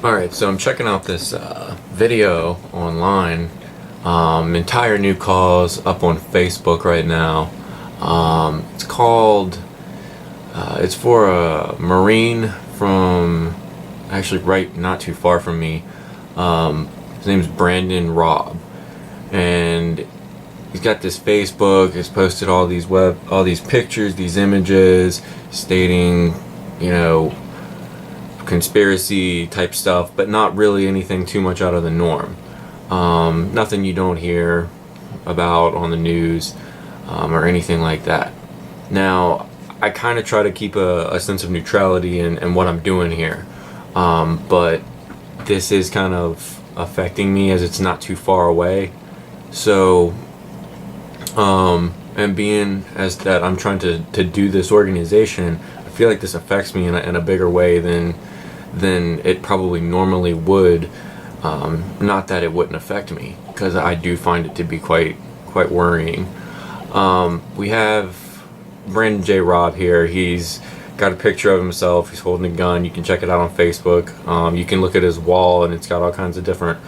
Alright, so I'm checking out this video online. Entire new cause up on Facebook right now. It's called, it's for a Marine from, actually right not too far from me. His name's Brandon Raub. And he's got this Facebook, he's posted all these pictures, these images, stating, you know, conspiracy type stuff, but not really anything too much out of the norm. Nothing you don't hear about on the news or anything like that. Now, I kind of try to keep a sense of neutrality in what I'm doing here, but this is kind of affecting me as it's not too far away. So, and being as that I'm trying to do this organization, I feel like this affects me in a bigger way than it probably normally would. Not that it wouldn't affect me, because I do find it to be quite worrying. We have Brandon J. Raub here. He's got a picture of himself. He's holding a gun. You can check it out on Facebook. You can look at his wall, and it's got all kinds of different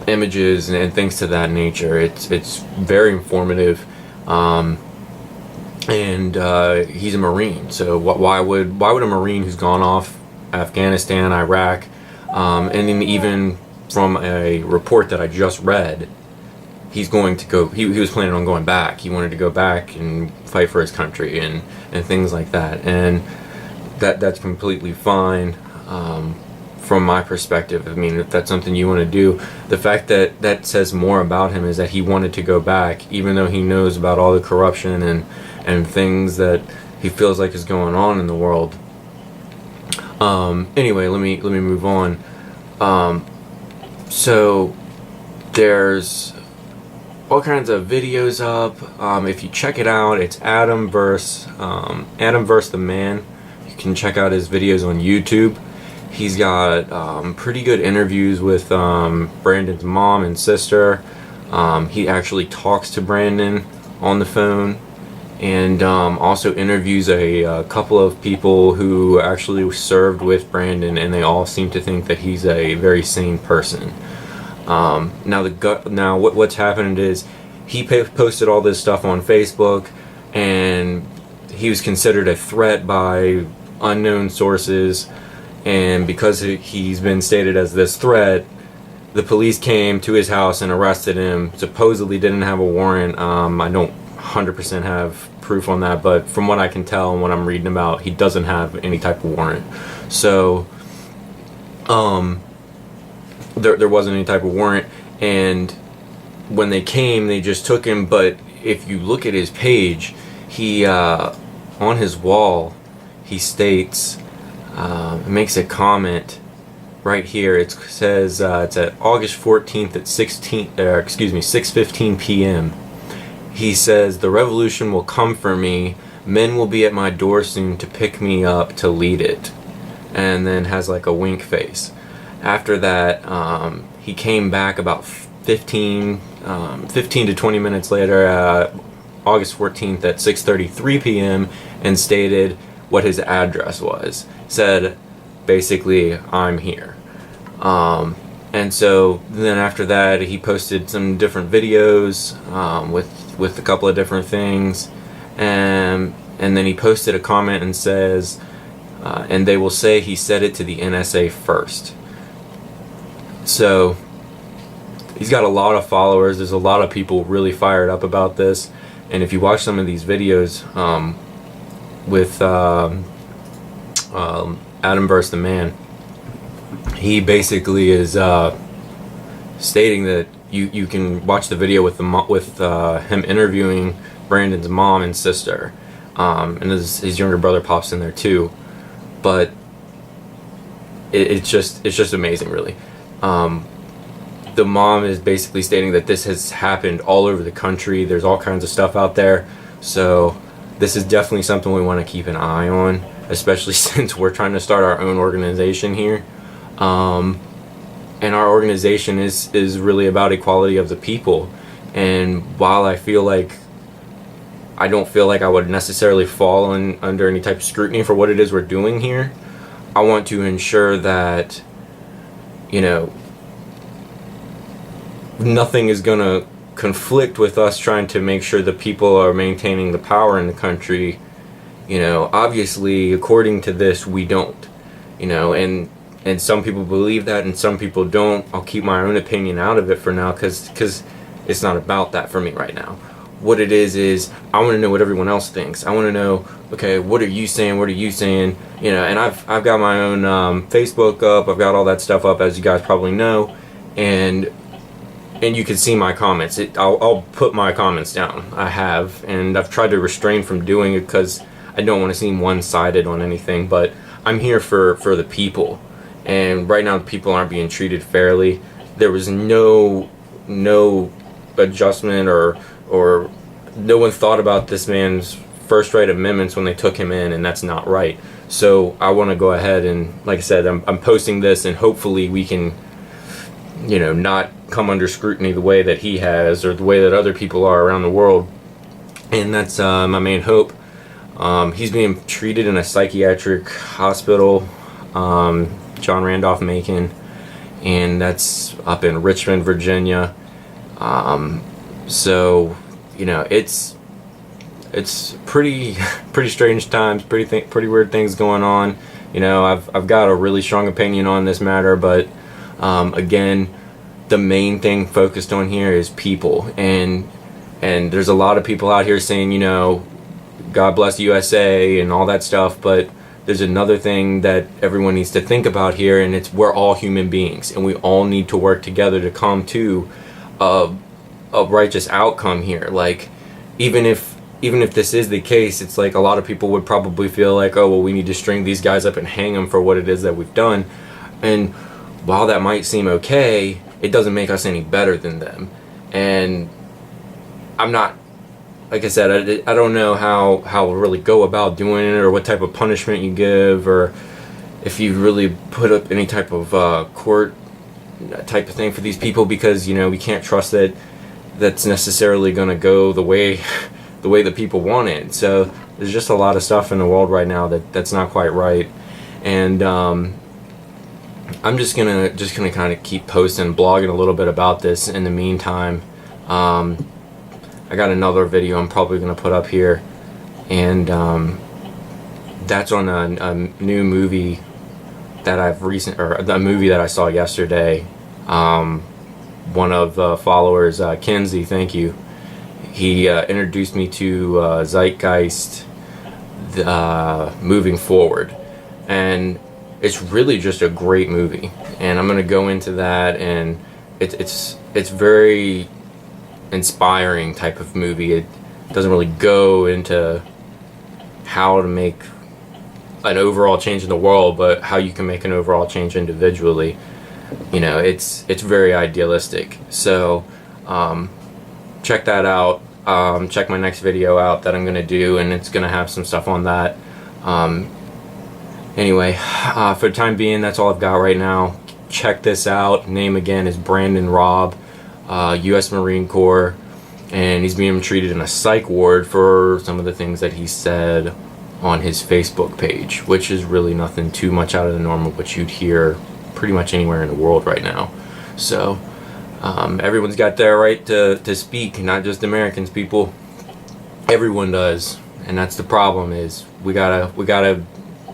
images and things to that nature. It's very informative. And he's a Marine. So why would a Marine who's gone off Afghanistan, Iraq, and then even from a report that I just read, he's going to go. He was planning on going back. He wanted to go back and fight for his country and things like that. And that's completely fine. From my perspective, I mean, if that's something you want to do, the fact that says more about him is that he wanted to go back, even though he knows about all the corruption and things that he feels like is going on in the world. Anyway, let me move on. So there's all kinds of videos up. If you check it out, it's Adam versus the Man. You can check out his videos on YouTube. He's got pretty good interviews with Brandon's mom and sister. He actually talks to Brandon on the phone, and also interviews a couple of people who actually served with Brandon, and they all seem to think that he's a very sane person. Now what's happened is he posted all this stuff on Facebook, and he was considered a threat by unknown sources. And because he's been stated as this threat, the police came to his house and arrested him. Supposedly didn't have a warrant. I don't 100% have proof on that, but from what I can tell and what I'm reading about, he doesn't have any type of warrant. So, there wasn't any type of warrant, and when they came, they just took him. But if you look at his page, he on his wall, he states. Makes a comment right here. It says it's at August 14th at 6:15 p.m. He says, "The revolution will come for me. Men will be at my door soon to pick me up to lead it." And then has like a wink face. After that, he came back about 15 to 20 minutes later, August 14th at 6:33 p.m. and stated what his address was. Said basically, "I'm here." And so then after that, he posted some different videos with a couple of different things, and then he posted a comment and says, "And they will say he said it to the NSA first." So he's got a lot of followers. There's a lot of people really fired up about this, and if you watch some of these videos with Adam versus the Man, he basically is stating that you can watch the video with him interviewing Brandon's mom and sister, and his younger brother pops in there too. But it's just amazing, really. The mom is basically stating that this has happened all over the country. There's all kinds of stuff out there, so this is definitely something we want to keep an eye on, especially since we're trying to start our own organization here. And our organization is really about equality of the people. And while I don't feel like I would necessarily fall under any type of scrutiny for what it is we're doing here, I want to ensure that, you know, nothing is going to conflict with us trying to make sure the people are maintaining the power in the country. You know, obviously, according to this, we don't. You know, and some people believe that and some people don't. I'll keep my own opinion out of it for now because it's not about that for me right now. What it is I want to know what everyone else thinks. I want to know, okay, what are you saying? What are you saying? You know, and I've got my own Facebook up. I've got all that stuff up, as you guys probably know, and you can see my comments. I'll put my comments down. I have, and I've tried to refrain from doing it because I don't want to seem one-sided on anything. But I'm here for the people, and right now the people aren't being treated fairly. There was no adjustment or no one thought about this man's first right amendments when they took him in, and that's not right. So I want to go ahead and, like I said, I'm posting this, and hopefully we can, you know, not come under scrutiny the way that he has or the way that other people are around the world. And that's my main hope. He's being treated in a psychiatric hospital, John Randolph Macon, and that's up in Richmond, Virginia. So, you know, it's pretty strange times, pretty weird things going on. You know, I've got a really strong opinion on this matter, but again, the main thing focused on here is people, and there's a lot of people out here saying, you know, God bless USA and all that stuff, but there's another thing that everyone needs to think about here, and it's we're all human beings, and we all need to work together to come to a righteous outcome here. Like, even if this is the case, it's like a lot of people would probably feel like, oh, well, we need to string these guys up and hang them for what it is that we've done. And while that might seem okay, it doesn't make us any better than them. And I'm not, like I said, I don't know how to really go about doing it, or what type of punishment you give, or if you really put up any type of court type of thing for these people, because, you know, we can't trust that's necessarily going to go the way that people want it. So there's just a lot of stuff in the world right now that's not quite right, and I'm just gonna kind of keep posting, blogging a little bit about this in the meantime. I got another video I'm probably gonna put up here, and that's on a new movie that a movie that I saw yesterday. One of the followers, Kenzie, thank you. He introduced me to Zeitgeist, Moving Forward, and it's really just a great movie. And I'm gonna go into that, and it's very inspiring type of movie. It doesn't really go into how to make an overall change in the world, but how you can make an overall change individually. You know, it's very idealistic. So check that out. Check my next video out that I'm gonna do, and it's gonna have some stuff on that. Anyway, for the time being, that's all I've got right now. Check this out. Name again is Brandon Raub, U.S. Marine Corps, and he's being treated in a psych ward for some of the things that he said on his Facebook page, which is really nothing too much out of the normal, what you'd hear pretty much anywhere in the world right now. So everyone's got their right to speak, not just Americans, people. Everyone does, and that's the problem. Is we gotta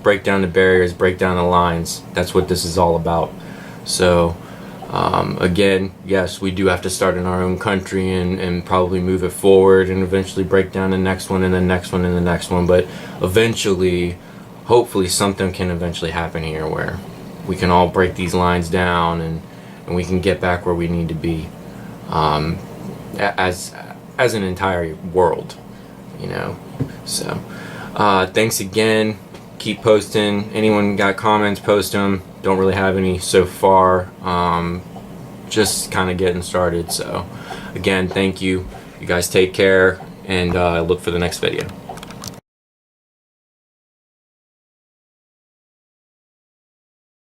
break down the barriers, break down the lines. That's what this is all about. So again, yes, we do have to start in our own country and probably move it forward, and eventually break down the next one and the next one and the next one. But eventually, hopefully, something can eventually happen here where we can all break these lines down, and we can get back where we need to be, as an entire world, you know. So thanks again. Keep posting. Anyone got comments, post them. Don't really have any so far. Just kind of getting started. So again, thank you. You guys take care, and look for the next video.